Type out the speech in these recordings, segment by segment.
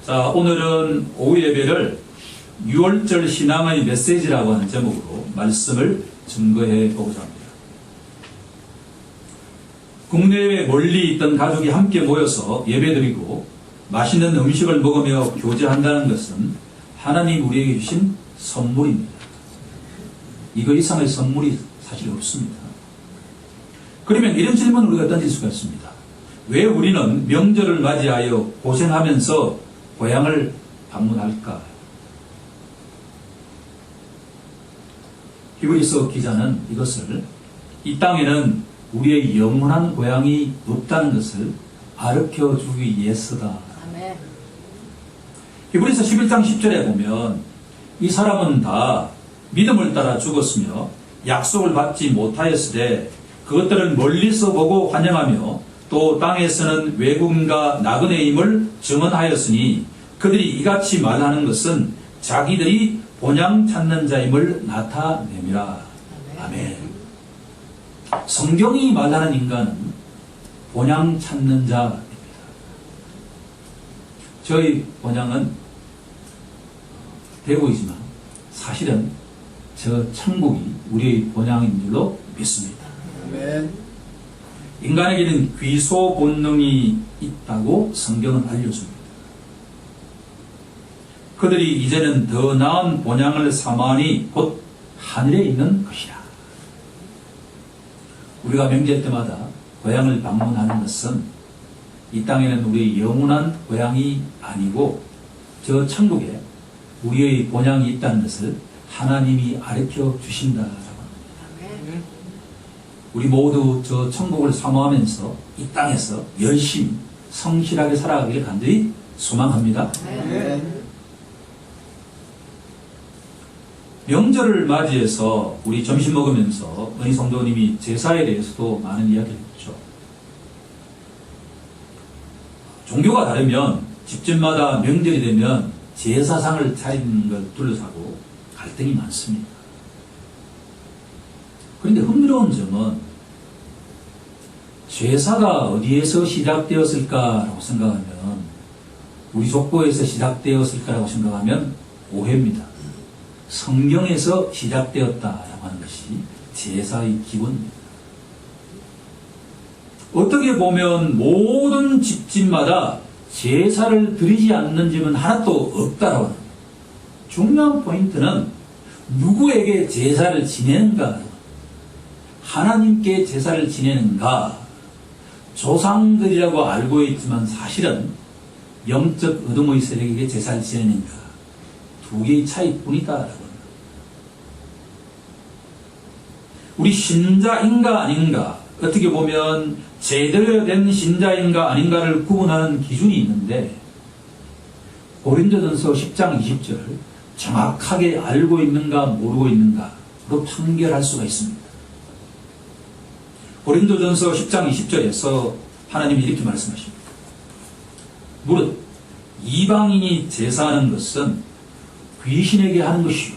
자, 오늘은 오후 예배를 6월절 신앙의 메시지라고 하는 제목으로 말씀을 증거해 보고자 합니다. 국내외 멀리 있던 가족이 함께 모여서 예배드리고 맛있는 음식을 먹으며 교제한다는 것은 하나님 우리에게 주신 선물입니다. 이거 이상의 선물이 사실 없습니다. 그러면 이런 질문을 우리가 던질 수가 있습니다. 왜 우리는 명절을 맞이하여 고생하면서 고향을 방문할까? 히브리서 기자는 이것을 이 땅에는 우리의 영원한 고향이 없다는 것을 가르쳐 주기 위해서다. 아멘. 히브리서 11장 10절에 보면 이 사람은 다 믿음을 따라 죽었으며 약속을 받지 못하였으되 그것들은 멀리서 보고 환영하며 또 땅에서는 외국인과 나그네임을 증언하였으니 그들이 이같이 말하는 것은 자기들이 본향 찾는 자임을 나타내미라. 아멘. 성경이 말하는 인간은 본향 찾는 자입니다. 저희 본향은 대구이지만 사실은 저 천국이 우리의 본향인 줄로 믿습니다. 아멘. 인간에게는 귀소 본능이 있다고 성경은 알려줍니다. 그들이 이제는 더 나은 본향을 삼아니 곧 하늘에 있는 것이라. 우리가 명절 때마다 고향을 방문하는 것은 이 땅에는 우리의 영원한 고향이 아니고 저 천국에 우리의 본향이 있다는 것을 하나님이 가르쳐 주신다라고 합니다. 우리 모두 저 천국을 사모하면서 이 땅에서 열심히 성실하게 살아가기를 간절히 소망합니다. 명절을 맞이해서 우리 점심 먹으면서 은희 성도님이 제사에 대해서도 많은 이야기를 했죠. 종교가 다르면 집집마다 명절이 되면 제사상을 차리는 걸 둘러싸고 갈등이 많습니다. 그런데 흥미로운 점은 제사가 어디에서 시작되었을까라고 생각하면 우리 족보에서 시작되었을까라고 생각하면 오해입니다. 성경에서 시작되었다라고 하는 것이 제사의 기본입니다. 어떻게 보면 모든 집집마다 제사를 드리지 않는 집은 하나도 없다라고 합니다. 중요한 포인트는 누구에게 제사를 지내는가, 하나님께 제사를 지내는가, 조상들이라고 알고 있지만 사실은 영적 어둠의 세력에게 제사를 지내는가, 두 개의 차이뿐이다라고 합니다. 우리 신자인가 아닌가, 어떻게 보면 제대로 된 신자인가 아닌가를 구분하는 기준이 있는데 고린도전서 10장 20절 정확하게 알고 있는가 모르고 있는가로 판결할 수가 있습니다. 고린도전서 10장 20절에서 하나님이 이렇게 말씀하십니다. 무릇 이방인이 제사하는 것은 귀신에게 하는 것이요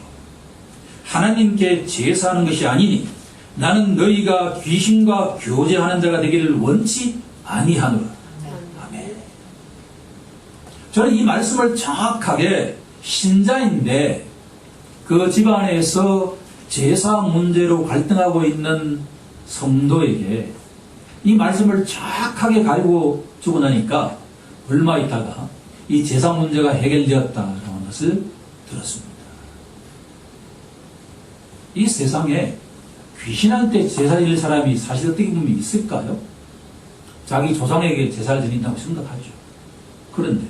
하나님께 제사하는 것이 아니니 나는 너희가 귀신과 교제하는 자가 되기를 원치 아니하노라. 아멘. 저는 이 말씀을 정확하게 신자인데 그 집안에서 제사 문제로 갈등하고 있는 성도에게 이 말씀을 정확하게 가르쳐 주고 나니까 얼마 있다가 이 제사 문제가 해결되었다라는 것을 들었습니다. 이 세상에 귀신한테 제사 드릴 사람이 사실 어떻게 보면 있을까요? 자기 조상에게 제사를 드린다고 생각하죠. 그런데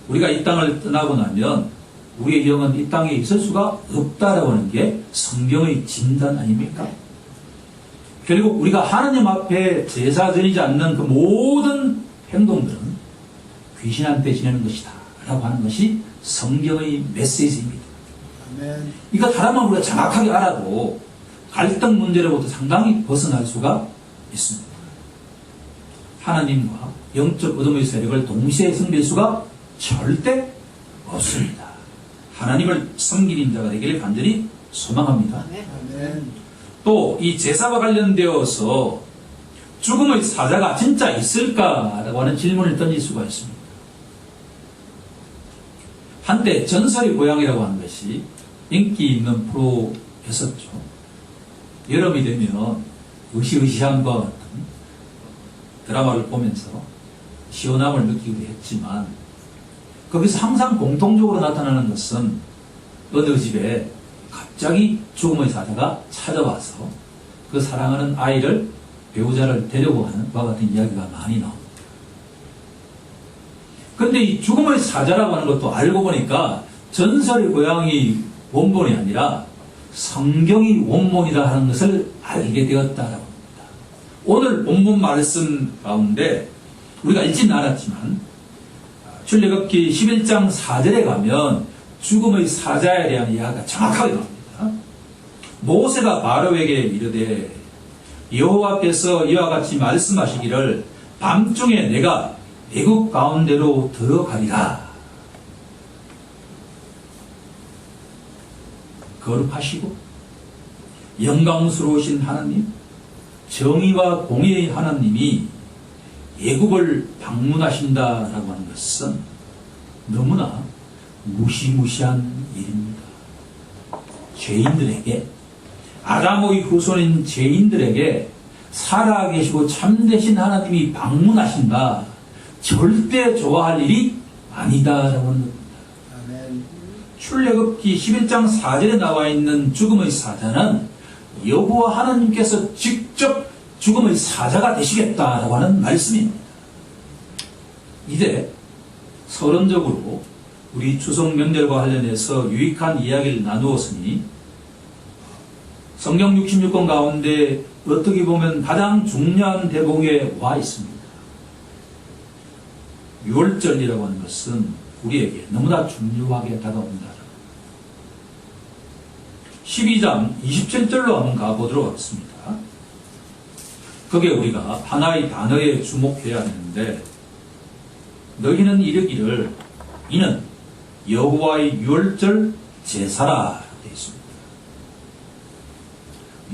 우리가 이 땅을 떠나고 나면 우리의 영은 이 땅에 있을 수가 없다라고 하는 게 성경의 진단 아닙니까? 결국 우리가 하나님 앞에 제사 드리지 않는 그 모든 행동들은 귀신한테 지내는 것이다 라고 하는 것이 성경의 메시지입니다. 아멘. 이거 하나만 우리가 정확하게 알아도 갈등 문제로부터 상당히 벗어날 수가 있습니다. 하나님과 영적 어둠의 세력을 동시에 섬길 수가 절대 없습니다. 하나님을 섬기는 자가 되기를 간절히 소망합니다. 아멘. 또 이 제사와 관련되어서 죽음의 사자가 진짜 있을까라고 하는 질문을 던질 수가 있습니다. 한때 전설의 고향이라고 하는 것이 인기 있는 프로였었죠. 여름이 되면 으시으시한 것 같은 드라마를 보면서 시원함을 느끼기도 했지만 거기서 항상 공통적으로 나타나는 것은 어느 집에 갑자기 죽음의 사자가 찾아와서 그 사랑하는 아이를, 배우자를 데려고 하는 그와 같은 이야기가 많이 나옵니다. 그런데 이 죽음의 사자라고 하는 것도 알고 보니까 전설의 고향이 원본이 아니라 성경이 원본이라 하는 것을 알게 되었다라고 합니다. 오늘 본문 말씀 가운데 우리가 읽지는 않았지만 출애굽기 11장 4절에 가면 죽음의 사자에 대한 이야기가 정확하게 나옵니다. 모세가 바로에게 이르되 여호와께서 이와 같이 말씀하시기를 밤중에 내가 애굽 가운데로 들어가리라. 거룩하시고 영광스러우신 하나님, 정의와 공의의 하나님이 애굽을 방문하신다라고 하는 것은 너무나 무시무시한 일입니다. 죄인들에게, 아담의 후손인 죄인들에게 살아계시고 참되신 하나님이 방문하신다, 절대 좋아할 일이 아니다라고 하는 겁니다. 아멘. 출애굽기 11장 4절에 나와 있는 죽음의 사자는 여호와 하나님께서 직접 죽음의 사자가 되시겠다라고 하는 말씀입니다. 이제 서론적으로 우리 추석 명절과 관련해서 유익한 이야기를 나누었으니 성경 66권 가운데 어떻게 보면 가장 중요한 대목에 와 있습니다. 6월절이라고 하는 것은 우리에게 너무나 중요하게 다가온다. 12장 27절로 한번 가보도록 하겠습니다. 거기에 우리가 하나의 단어에 주목해야 하는데, 너희는 이르기를 이는 여호와의 유월절 제사라 되어 있습니다.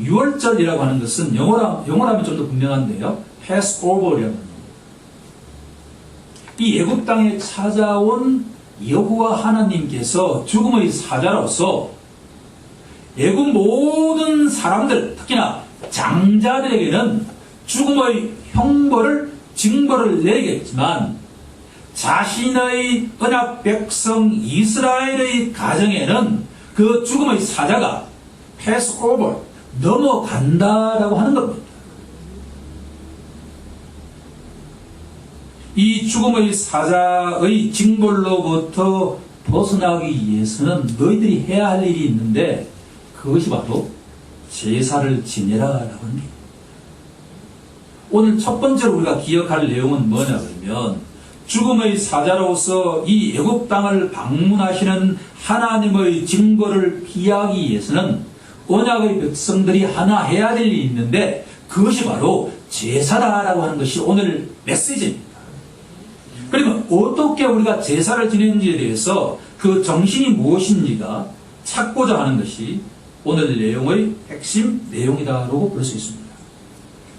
유월절이라고 하는 것은 영어라면 좀 더 분명한데요, 패스오버라는 겁니다. 이 애굽 땅에 찾아온 여호와 하나님께서 죽음의 사자로서 애굽 모든 사람들, 특히나 장자들에게는 죽음의 형벌을, 징벌을 내리겠지만 자신의 언약 백성 이스라엘의 가정에는 그 죽음의 사자가 패스오버, 넘어간다라고 하는 겁니다. 이 죽음의 사자의 징벌로부터 벗어나기 위해서는 너희들이 해야 할 일이 있는데, 그것이 바로 제사를 지내라라고 하는 게, 오늘 첫 번째로 우리가 기억할 내용은 뭐냐 그러면, 죽음의 사자로서 이 애굽 땅을 방문하시는 하나님의 징벌을 피하기 위해서는 언약의 백성들이 하나 해야 될 일이 있는데, 그것이 바로 제사다라고 하는 것이 오늘 메시지입니다. 그러면 어떻게 우리가 제사를 지내는지에 대해서 그 정신이 무엇인지가 찾고자 하는 것이 오늘 내용의 핵심 내용이다라고 볼 수 있습니다.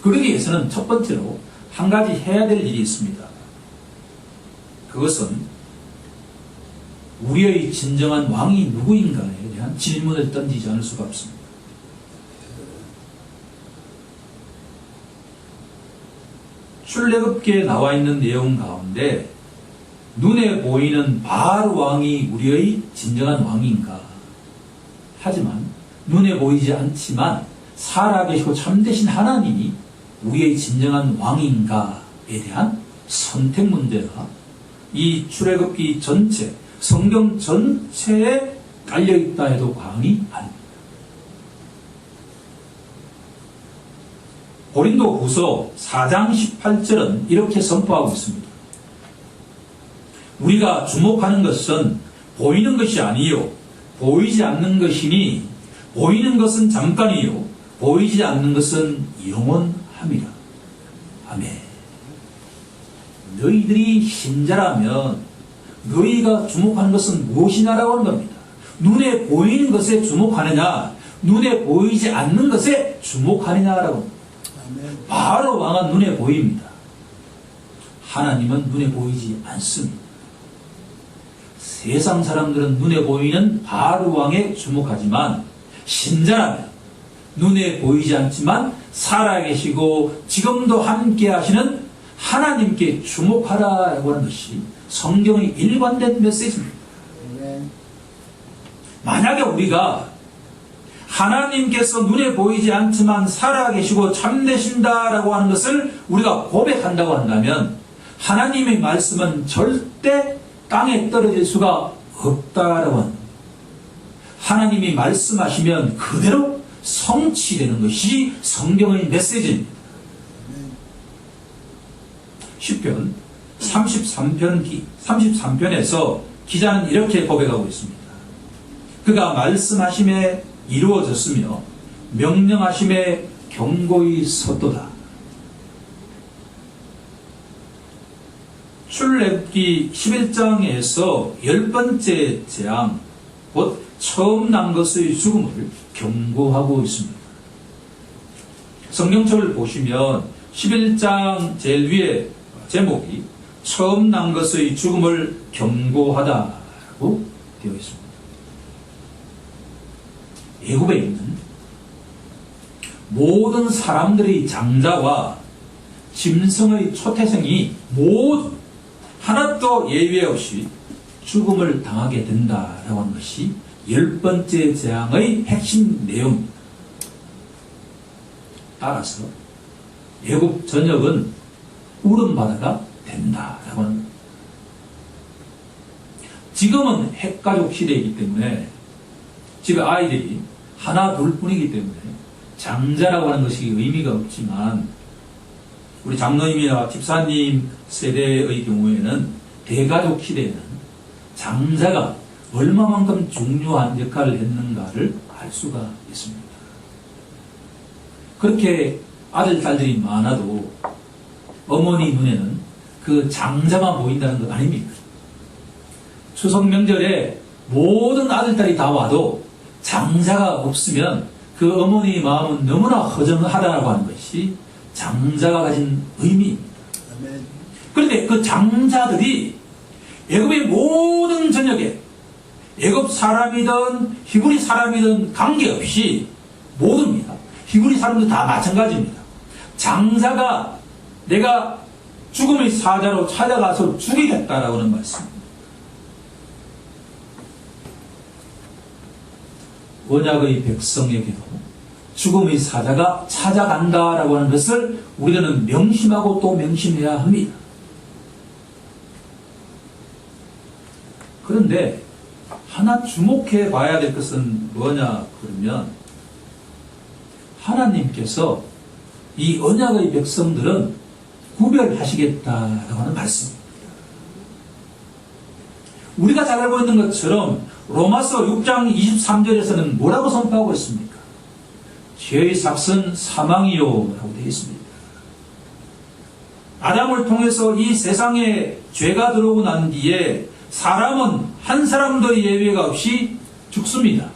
그러기 위해서는 첫 번째로 한 가지 해야 될 일이 있습니다. 그것은 우리의 진정한 왕이 누구인가에 대한 질문을 던지지 않을 수가 없습니다. 출애굽기에 나와 있는 내용 가운데 눈에 보이는 바알 왕이 우리의 진정한 왕인가? 하지만 눈에 보이지 않지만 살아계시고 참되신 하나님이 우리의 진정한 왕인가에 대한 선택 문제가 이 출애굽기 전체, 성경 전체에 깔려있다 해도 과언이 아닙니다. 고린도후서 4장 18절은 이렇게 선포하고 있습니다. 우리가 주목하는 것은 보이는 것이 아니요 보이지 않는 것이니, 보이는 것은 잠깐이요 보이지 않는 것은 영원함이라. 아멘. 너희들이 신자라면 너희가 주목하는 것은 무엇이냐라고 하는 겁니다. 눈에 보이는 것에 주목하느냐, 눈에 보이지 않는 것에 주목하느냐라고 합니다. 바로 왕은 눈에 보입니다. 하나님은 눈에 보이지 않습니다. 세상 사람들은 눈에 보이는 바르왕에 주목하지만 신자라면 눈에 보이지 않지만 살아계시고 지금도 함께 하시는 하나님께 주목하라고 하는 것이 성경의 일관된 메시지입니다. 아멘. 만약에 우리가 하나님께서 눈에 보이지 않지만 살아계시고 참되신다라고 하는 것을 우리가 고백한다고 한다면 하나님의 말씀은 절대 땅에 떨어질 수가 없다라고 합니다. 하나님이 말씀하시면 그대로 성취되는 것이 성경의 메시지입니다. 시편 33편에서 기자는 이렇게 고백하고 있습니다. 그가 말씀하심에 이루어졌으며 명령하심에 경고히 섰도다. 출애굽기 11장에서 10번째 재앙, 곧 처음 난 것의 죽음을 경고하고 있습니다. 성경책을 보시면 11장 제일 위에 제목이 처음 난 것의 죽음을 경고하다라고 되어 있습니다. 애굽에 있는 모든 사람들의 장자와 짐승의 초태생이 모두 하나도 예외 없이 죽음을 당하게 된다라고 하는 것이 10번째 재앙의 핵심 내용입니다. 따라서 애굽 전역은 울음바다가 된다라고 하는 겁니다. 지금은 핵가족 시대이기 때문에 집에 아이들이 하나 둘 뿐이기 때문에 장자라고 하는 것이 의미가 없지만 우리 장로님이나 집사님 세대의 경우에는 대가족 시대에는 장자가 얼마만큼 중요한 역할을 했는가를 알 수가 있습니다. 그렇게 아들, 딸들이 많아도 어머니 눈에는 그 장자만 보인다는 것 아닙니까? 추석 명절에 모든 아들, 딸이 다 와도 장자가 없으면 그 어머니의 마음은 너무나 허전하다고 하는 것이 장자가 가진 의미입니다. 아멘. 그런데 그 장자들이 애굽의 모든 전역에 애굽 사람이든 히브리 사람이든 관계없이 모두입니다. 히브리 사람도 다 마찬가지입니다. 장자가 내가 죽음의 사자로 찾아가서 죽이겠다라고 하는 말씀입니다. 언약의 백성에게도 죽음의 사자가 찾아간다라고 하는 것을 우리는 명심하고 또 명심해야 합니다. 그런데 하나 주목해 봐야 될 것은 뭐냐 그러면 하나님께서 이 언약의 백성들은 구별하시겠다라고 하는 말씀입니다. 우리가 잘 알고 있는 것처럼 로마서 6장 23절에서는 뭐라고 선포하고 있습니까? 죄의 삭은 사망이요 라고 되어 있습니다. 아담을 통해서 이 세상에 죄가 들어오고 난 뒤에 사람은 한 사람도 예외가 없이 죽습니다.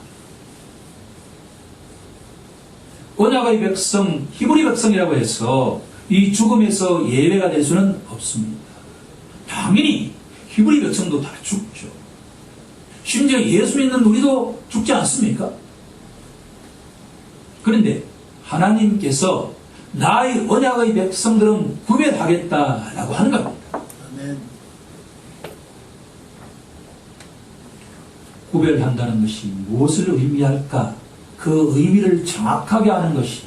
언약의 백성, 히브리 백성이라고 해서 이 죽음에서 예외가 될 수는 없습니다. 당연히 히브리 백성도 다 죽죠. 심지어 예수 믿는 우리도 죽지 않습니까? 그런데 하나님께서 나의 언약의 백성들은 구별하겠다라고 하는 겁니다. 아멘. 구별한다는 것이 무엇을 의미할까? 그 의미를 정확하게 아는 것이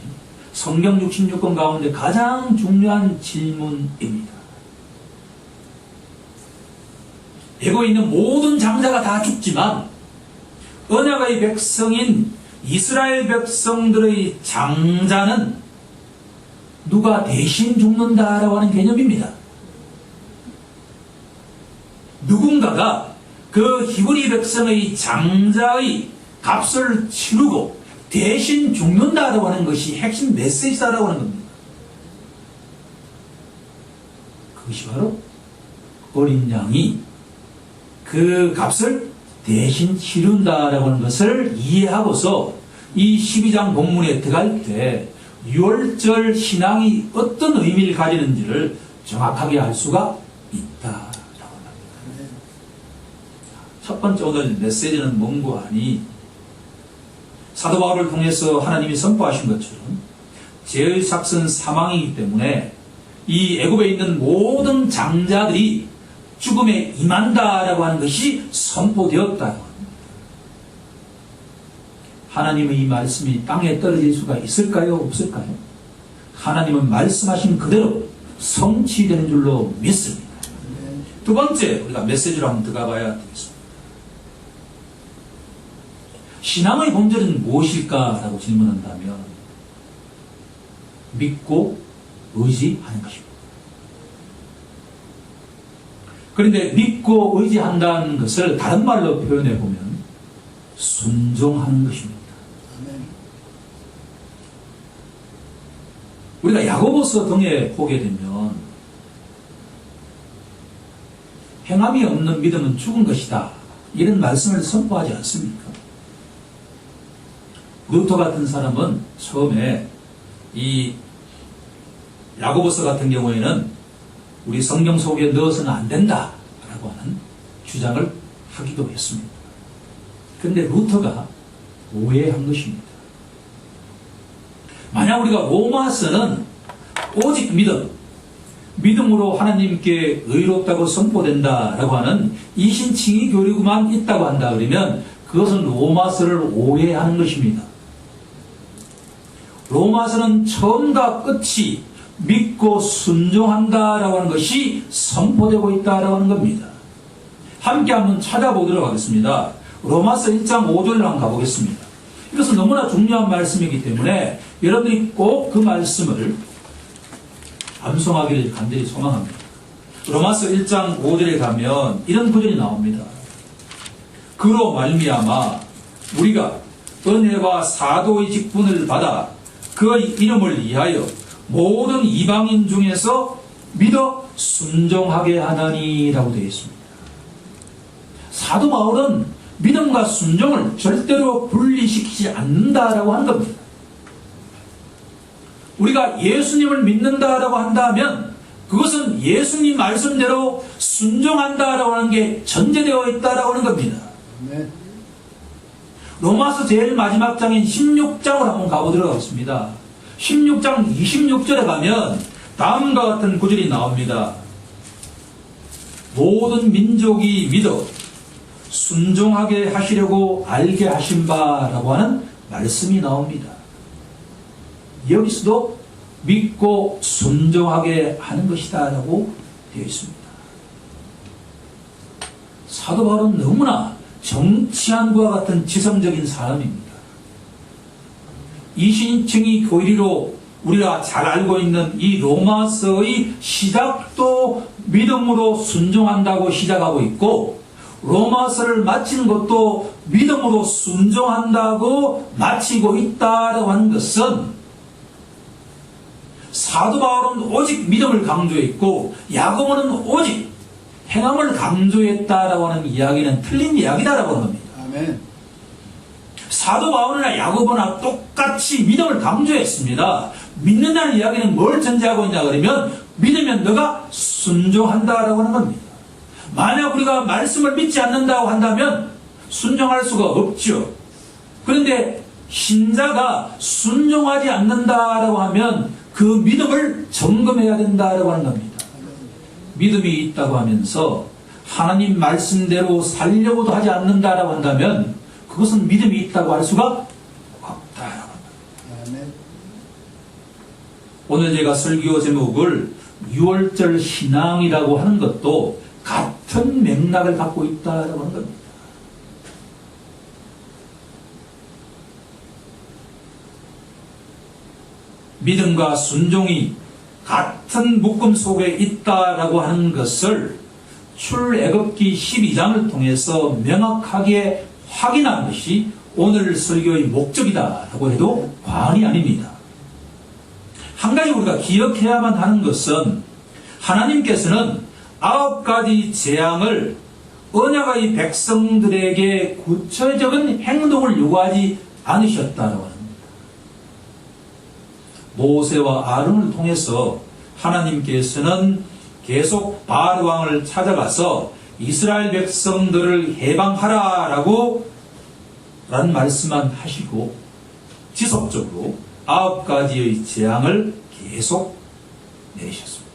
성경 66권 가운데 가장 중요한 질문입니다. 애고에 있는 모든 장자가 다 죽지만 언약의 백성인 이스라엘 백성들의 장자는 누가 대신 죽는다라고 하는 개념입니다. 누군가가 그 히브리 백성의 장자의 값을 치르고 대신 죽는다라고 하는 것이 핵심 메시지다라고 하는 겁니다. 그것이 바로 어린 양이 그 값을 대신 치른다라고 하는 것을 이해하고서 이 12장 본문에 들어갈 때 6월절 신앙이 어떤 의미를 가지는지를 정확하게 알 수가 있다라고 합니다. 첫 번째 오늘 메시지는 뭔고 하니 사도 바울을 통해서 하나님이 선포하신 것처럼 죄의 삭은 사망이기 때문에 이 애굽에 있는 모든 장자들이 죽음에 임한다라고 하는 것이 선포되었다고 합니다. 하나님의 이 말씀이 땅에 떨어질 수가 있을까요? 없을까요? 하나님은 말씀하신 그대로 성취되는 줄로 믿습니다. 두 번째, 우리가 메시지로 한번 들어가 봐야 되겠습니다. 신앙의 본질은 무엇일까라고 질문한다면 믿고 의지하는 것입니다. 그런데 믿고 의지한다는 것을 다른 말로 표현해 보면 순종하는 것입니다. 아멘. 우리가 야고보서 등에 보게 되면 행함이 없는 믿음은 죽은 것이다, 이런 말씀을 선포하지 않습니까? 루터 같은 사람은 처음에 이 야고보서 같은 경우에는 우리 성경 속에 넣어서는 안 된다라고 하는 주장을 하기도 했습니다. 그런데 루터가 오해한 것입니다. 만약 우리가 로마서는 오직 믿음으로 하나님께 의롭다고 선포된다라고 하는 이신칭의 교리구만 있다고 한다 그러면 그것은 로마서를 오해하는 것입니다. 로마서는 처음과 끝이 믿고 순종한다라고 하는 것이 선포되고 있다라고 하는 겁니다. 함께 한번 찾아보도록 하겠습니다. 로마서 1장 5절을 한번 가보겠습니다. 이것은 너무나 중요한 말씀이기 때문에 여러분들이 꼭 그 말씀을 암송하기를 간절히 소망합니다. 로마서 1장 5절에 가면 이런 구절이 나옵니다. 그로 말미암아 우리가 은혜와 사도의 직분을 받아 그의 이름을 위하여 모든 이방인 중에서 믿어 순종하게 하나니라고 되어 있습니다. 사도 바울은 믿음과 순종을 절대로 분리시키지 않는다라고 하는 겁니다. 우리가 예수님을 믿는다라고 한다면 그것은 예수님 말씀대로 순종한다라고 하는 게 전제되어 있다라고 하는 겁니다. 아멘. 로마서 제일 마지막 장인 16장으로 한번 가보도록 하겠습니다. 16장 26절에 가면 다음과 같은 구절이 나옵니다. 모든 민족이 믿어 순종하게 하시려고 알게 하신 바라고 하는 말씀이 나옵니다. 여기서도 믿고 순종하게 하는 것이다 라고 되어 있습니다. 사도 바울은 너무나 정치한과 같은 지성적인 사람입니다. 이신칭의 교리로 우리가 잘 알고 있는 이 로마서의 시작도 믿음으로 순종한다고 시작하고 있고 로마서를 마치는 것도 믿음으로 순종한다고 마치고 있다라고 하는 것은 사도 바울은 오직 믿음을 강조했고 야고보는 오직 행함을 강조했다라고 하는 이야기는 틀린 이야기다라고 하는 겁니다. 아멘. 사도 바울이나 야고보나 똑같이 믿음을 강조했습니다. 믿는다는 이야기는 뭘 전제하고 있냐 그러면 믿으면 너가 순종한다라고 하는 겁니다. 만약 우리가 말씀을 믿지 않는다고 한다면 순종할 수가 없죠. 그런데 신자가 순종하지 않는다라고 하면 그 믿음을 점검해야 된다라고 하는 겁니다. 믿음이 있다고 하면서 하나님 말씀대로 살려고도 하지 않는다라고 한다면 그것은 믿음이 있다고 할 수가 없다라고 합니다. 아멘. 오늘 제가 설교 제목을 6월절 신앙이라고 하는 것도 같은 맥락을 갖고 있다라고 하는 겁니다. 믿음과 순종이 같은 묶음 속에 있다라고 하는 것을 출애굽기 12장을 통해서 명확하게 확인한 것이 오늘 설교의 목적이다라고 해도 과언이 아닙니다. 한 가지 우리가 기억해야만 하는 것은 하나님께서는 9가지 재앙을 언약의 백성들에게 구체적인 행동을 요구하지 않으셨다라고 합니다. 모세와 아론을 통해서 하나님께서는 계속 바알 왕을 찾아가서 이스라엘 백성들을 해방하라라고 라는 말씀만 하시고 지속적으로 9가지의 재앙을 계속 내리셨습니다.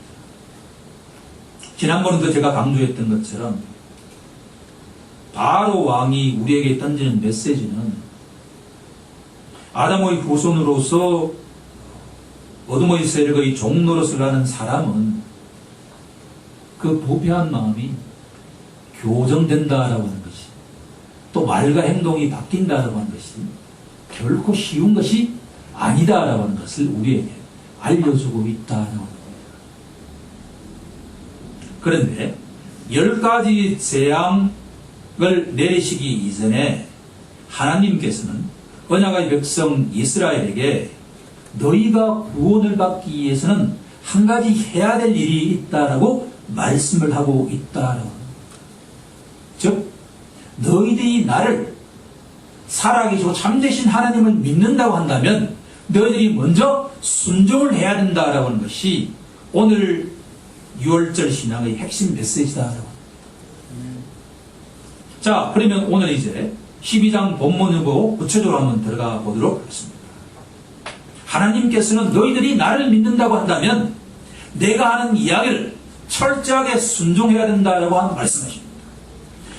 지난번에도 제가 강조했던 것처럼 바로 왕이 우리에게 던지는 메시지는 아담의 후손으로서 어둠의 세력의 종노릇을 하는 사람은 그 부패한 마음이 교정된다라고 하는 것이, 또 말과 행동이 바뀐다라고 하는 것이 결코 쉬운 것이 아니다라고 하는 것을 우리에게 알려주고 있다라고 합니다. 그런데 10가지 재앙을 내리시기 이전에 하나님께서는 언약의 백성 이스라엘에게 너희가 구원을 받기 위해서는 한 가지 해야 될 일이 있다라고 말씀을 하고 있다라고 합니다. 즉 너희들이 나를 살아계시고 참되신 하나님을 믿는다고 한다면 너희들이 먼저 순종을 해야 된다라고 하는 것이 오늘 6월절 신앙의 핵심 메시지다라고 합니다. 자, 그러면 오늘 이제 12장 본문을 보고 구체적으로 한번 들어가 보도록 하겠습니다. 하나님께서는 너희들이 나를 믿는다고 한다면 내가 하는 이야기를 철저하게 순종해야 된다라고 하는 말씀하십니다.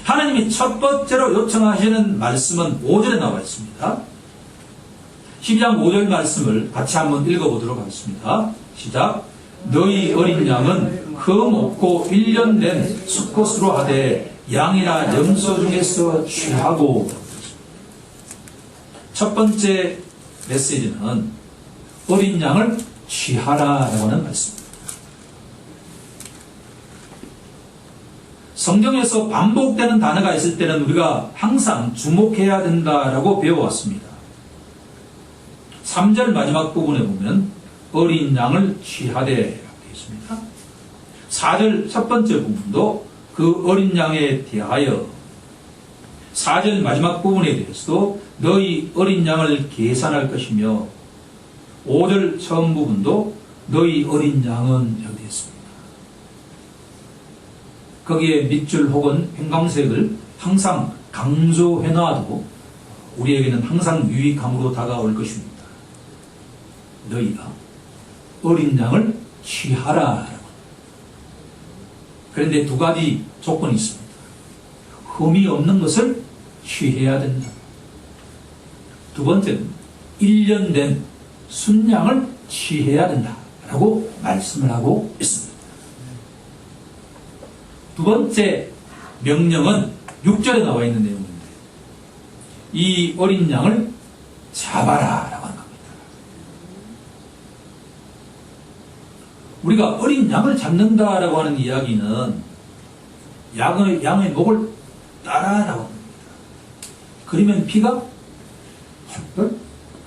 하나님이 첫 번째로 요청하시는 말씀은 5절에 나와 있습니다. 12장 5절 말씀을 같이 한번 읽어보도록 하겠습니다. 시작. 너희 어린 양은 흠 없고 1년 된 수컷으로 하되 양이나 염소 중에서 취하고. 첫 번째 메시지는 어린 양을 취하라라고 하는 말씀입니다. 성경에서 반복되는 단어가 있을 때는 우리가 항상 주목해야 된다라고 배워왔습니다. 3절 마지막 부분에 보면 어린 양을 취하되 라고 되어 있습니다. 4절 첫 번째 부분도 그 어린 양에 대하여, 4절 마지막 부분에 대해서도 너희 어린 양을 계산할 것이며 5절 처음 부분도 너희 어린 양은 이렇게 되어 있습니다. 거기에 밑줄 혹은 형광색을 항상 강조해놔도 우리에게는 항상 유익함으로 다가올 것입니다. 너희가 어린 양을 취하라. 그런데 두 가지 조건이 있습니다. 흠이 없는 것을 취해야 된다. 두 번째는 1년 된 순양을 취해야 된다라고 말씀을 하고 있습니다. 두 번째 명령은 6절에 나와 있는 내용인데 이 어린 양을 잡아라 라고 하는 겁니다. 우리가 어린 양을 잡는다라고 하는 이야기는 양의 목을 따라라고 합니다. 그러면 피가 헐벌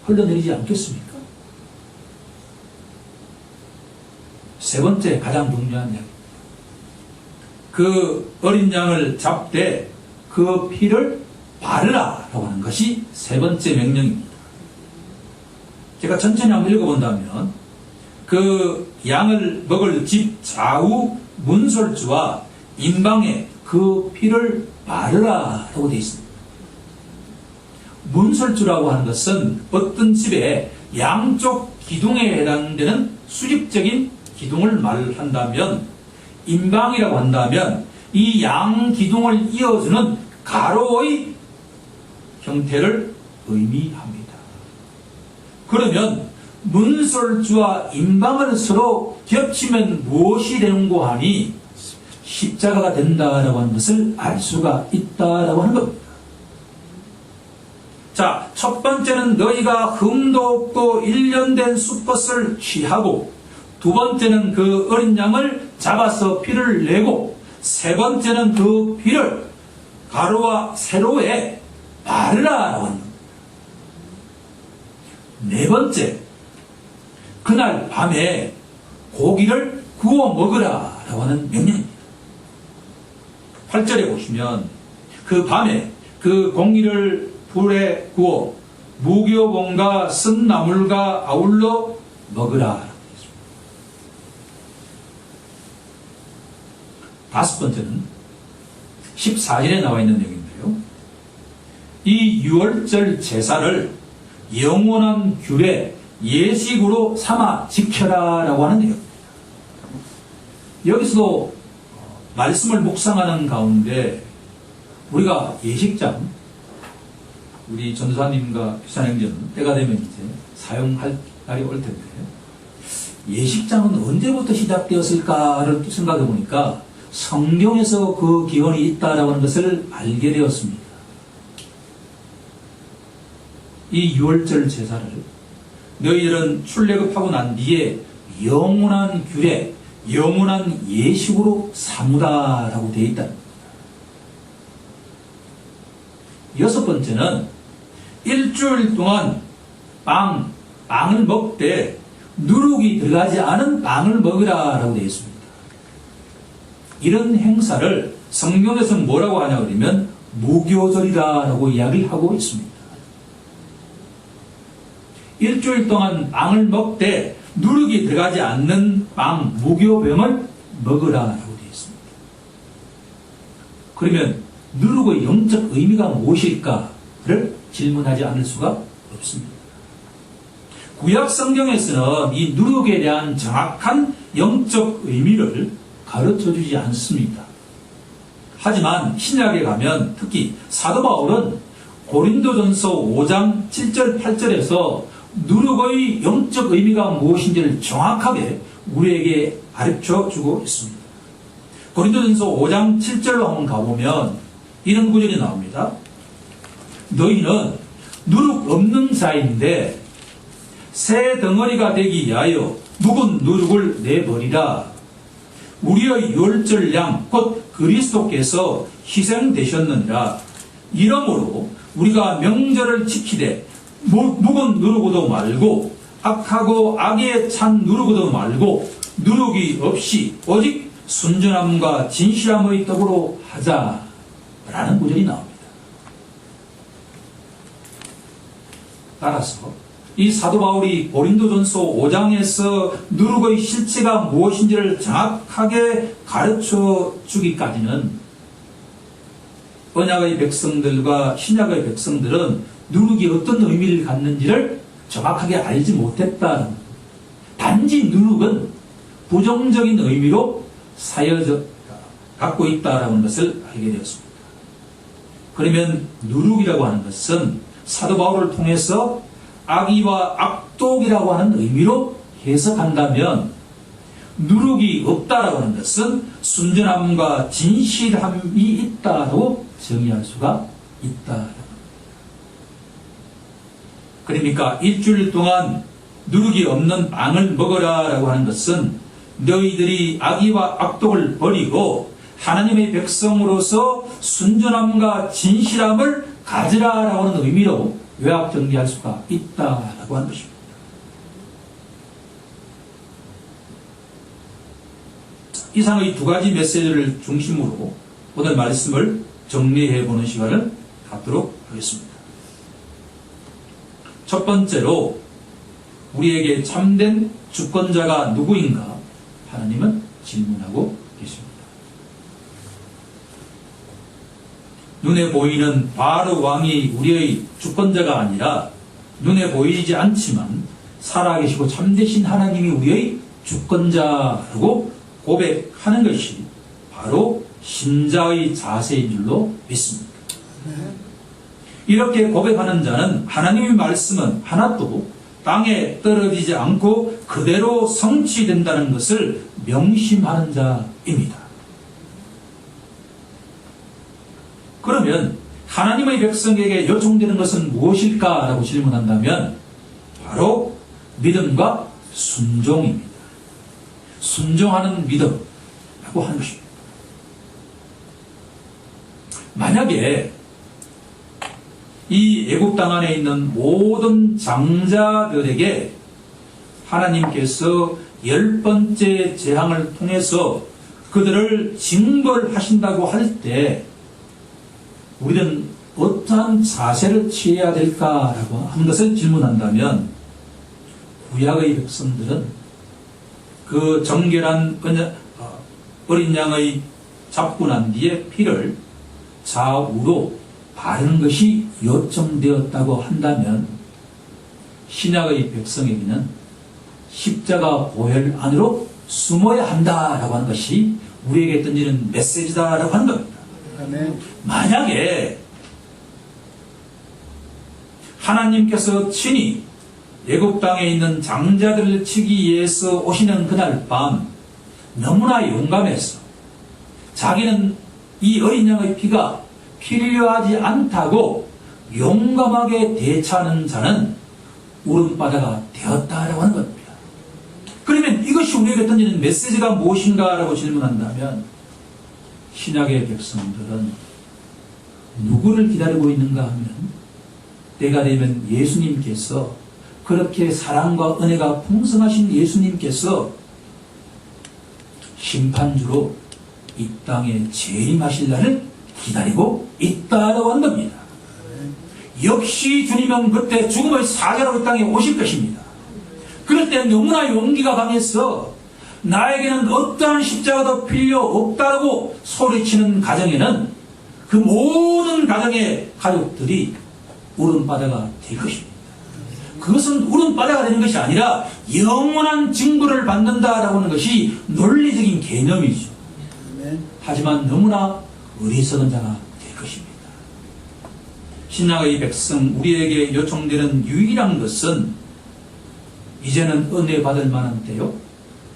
흘러내리지 않겠습니까? 세 번째 가장 중요한 이야기. 그 어린 양을 잡되 그 피를 바르라 라고 하는 것이 세 번째 명령입니다. 제가 천천히 한번 읽어본다면 그 양을 먹을 집 좌우 문설주와 임방에 그 피를 바르라 라고 되어 있습니다. 문설주라고 하는 것은 어떤 집에 양쪽 기둥에 해당되는 수직적인 기둥을 말한다면, 임방이라고 한다면 이 양 기둥을 이어주는 가로의 형태를 의미합니다. 그러면 문설주와 임방을 서로 겹치면 무엇이 되는고 하니 십자가가 된다라고 하는 것을 알 수가 있다라고 하는 겁니다. 자, 첫 번째는 너희가 흠도 없고 1년 된 수컷을 취하고, 두 번째는 그 어린 양을 잡아서 피를 내고, 세 번째는 그 피를 가로와 세로에 바르라라고 합니다. 네 번째, 그날 밤에 고기를 구워 먹으라라고 하는 명령입니다. 8절에 보시면 그 밤에 그 고기를 불에 구워 무교봉과 쓴나물과 아울러 먹으라. 다섯 번째는 14절에 나와 있는 내용인데요. 이 유월절 제사를 영원한 규례, 예식으로 삼아 지켜라 라고 하는 내용입니다. 여기서도 말씀을 묵상하는 가운데 우리가 예식장, 우리 전도사님과 비산행전 때가 되면 이제 사용할 날이 올 텐데 예식장은 언제부터 시작되었을까를 생각해 보니까 성경에서 그 기원이 있다라고 하는 것을 알게 되었습니다. 이 유월절 제사를 너희들은 출애굽하고 난 뒤에 영원한 규례, 영원한 예식으로 삼으다라고 되어 있다는 겁니다. 여섯 번째는 일주일 동안 빵을 먹되 누룩이 들어가지 않은 빵을 먹으라라고 되어 있습니다. 이런 행사를 성경에서는 뭐라고 하냐 그러면 무교절이라고 이야기를 하고 있습니다. 일주일 동안 빵을 먹되 누룩이 들어가지 않는 빵, 무교병을 먹으라라고 되어 있습니다. 그러면 누룩의 영적 의미가 무엇일까를 질문하지 않을 수가 없습니다. 구약 성경에서는 이 누룩에 대한 정확한 영적 의미를 가르쳐 주지 않습니다. 하지만 신약에 가면 특히 사도 바울은 고린도전서 5장 7절 8절에서 누룩의 영적 의미가 무엇인지를 정확하게 우리에게 가르쳐 주고 있습니다. 고린도전서 5장 7절로 한번 가보면 이런 구절이 나옵니다. 너희는 누룩 없는 자인데 새 덩어리가 되기 위하여 묵은 누룩을 내버리라. 우리의 유월절 양 곧 그리스도께서 희생되셨느니라. 이러므로 우리가 명절을 지키되 묵은 누룩도 말고 악하고 악에 찬 누룩도 말고 누룩이 없이 오직 순전함과 진실함의 떡으로 하자라는 구절이 나옵니다. 따라서 이 사도 바울이 고린도전서 5장에서 누룩의 실체가 무엇인지를 정확하게 가르쳐 주기까지는 언약의 백성들과 신약의 백성들은 누룩이 어떤 의미를 갖는지를 정확하게 알지 못했다. 단지 누룩은 부정적인 의미로 사여져 갖고 있다는 것을 알게 되었습니다. 그러면 누룩이라고 하는 것은 사도 바울을 통해서 악의와 악독이라고 하는 의미로 해석한다면 누룩이 없다라고 하는 것은 순전함과 진실함이 있다고 정의할 수가 있다. 그러니까 일주일 동안 누룩이 없는 빵을 먹어라라고 하는 것은 너희들이 악의와 악독을 버리고 하나님의 백성으로서 순전함과 진실함을 가지라라고 하는 의미로 요약 정리할 수가 있다라고 하는 것입니다. 이상의 두 가지 메시지를 중심으로 오늘 말씀을 정리해 보는 시간을 갖도록 하겠습니다. 첫 번째로 우리에게 참된 주권자가 누구인가 하나님은 질문하고 계십니다. 눈에 보이는 바로 왕이 우리의 주권자가 아니라 눈에 보이지 않지만 살아계시고 참되신 하나님이 우리의 주권자라고 고백하는 것이 바로 신자의 자세인 줄로 믿습니다. 이렇게 고백하는 자는 하나님의 말씀은 하나도 땅에 떨어지지 않고 그대로 성취된다는 것을 명심하는 자입니다. 그러면 하나님의 백성에게 요청되는 것은 무엇일까라고 질문한다면 바로 믿음과 순종입니다. 순종하는 믿음이라고 하는 것입니다. 만약에 이 애국 땅 안에 있는 모든 장자들에게 하나님께서 10번째 재앙을 통해서 그들을 징벌하신다고 할 때 우리는 어떠한 자세를 취해야 될까라고 하는 것을 질문한다면 구약의 백성들은 그 정결한 어린 양의 잡고 난 뒤에 피를 좌우로 바르는 것이 요청되었다고 한다면 신약의 백성에게는 십자가 보혈 안으로 숨어야 한다라고 하는 것이 우리에게 던지는 메시지다라고 하는 겁니다. 아멘. 만약에 하나님께서 친히 애굽 땅에 있는 장자들을 치기 위해서 오시는 그날 밤 너무나 용감해서 자기는 이 어린 양의 피가 필요하지 않다고 용감하게 대처하는 자는 울음바다가 되었다라고 하는 겁니다. 그러면 이것이 우리에게 던지는 메시지가 무엇인가라고 질문한다면 신약의 백성들은 누구를 기다리고 있는가 하면 때가 되면 예수님께서 그렇게 사랑과 은혜가 풍성하신 예수님께서 심판주로 이 땅에 재림하실 날을 기다리고 있다라고 하는 겁니다. 역시 주님은 그때 죽음의 사자로 이 땅에 오실 것입니다. 그럴 때 너무나 용기가 강해서 나에게는 어떠한 십자가도 필요 없다고 소리치는 가정에는 그 모든 가정의 가족들이 울음바다가 될 것입니다. 그것은 울음바다가 되는 것이 아니라 영원한 징벌을 받는다라고 하는 것이 논리적인 개념이죠. 아멘. 하지만 너무나 어리석은 자가 될 것입니다. 신약의 백성 우리에게 요청되는 유일한 것은 이제는 은혜 받을 만한 때요.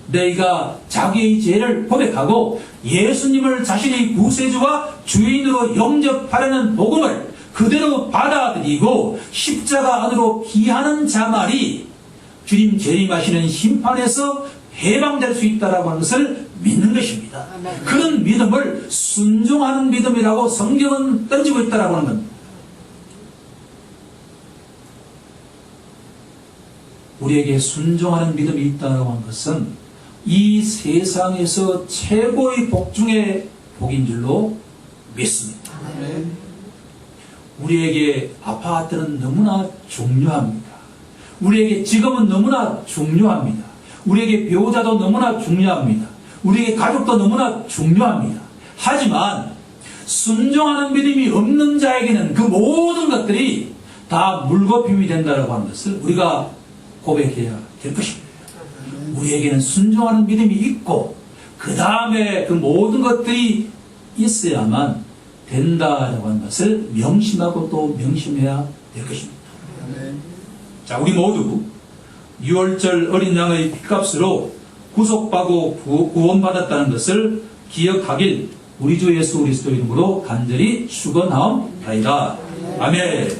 너희가 자기의 죄를 고백하고 예수님을 자신의 구세주와 주인으로 영접하려는 복음을 그대로 받아들이고 십자가 안으로 기하는 자만이 주님 재림하시는 심판에서 해방될 수 있다라고 하는 것을 믿는 것입니다. 그런 믿음을 순종하는 믿음이라고 성경은 던지고 있다라고 하는 겁니다. 우리에게 순종하는 믿음이 있다고 하는 것은 이 세상에서 최고의 복 중에 복인 줄로 믿습니다. 아멘. 우리에게 아파트는 너무나 중요합니다. 우리에게 직업은 너무나 중요합니다. 우리에게 배우자도 너무나 중요합니다. 우리에게 가족도 너무나 중요합니다. 하지만 순종하는 믿음이 없는 자에게는 그 모든 것들이 다 물거품이 된다고 하는 것을 우리가 고백해야 될 것입니다. 우리에게는 순종하는 믿음이 있고 그 다음에 그 모든 것들이 있어야만 된다라고 하는 것을 명심하고 또 명심해야 될 것입니다. 아멘. 자, 우리 모두 6월절 어린 양의 핏값으로 구속받고 구원받았다는 것을 기억하길 우리 주 예수 그리스도 이름으로 간절히 축원하옵나이다. 아멘.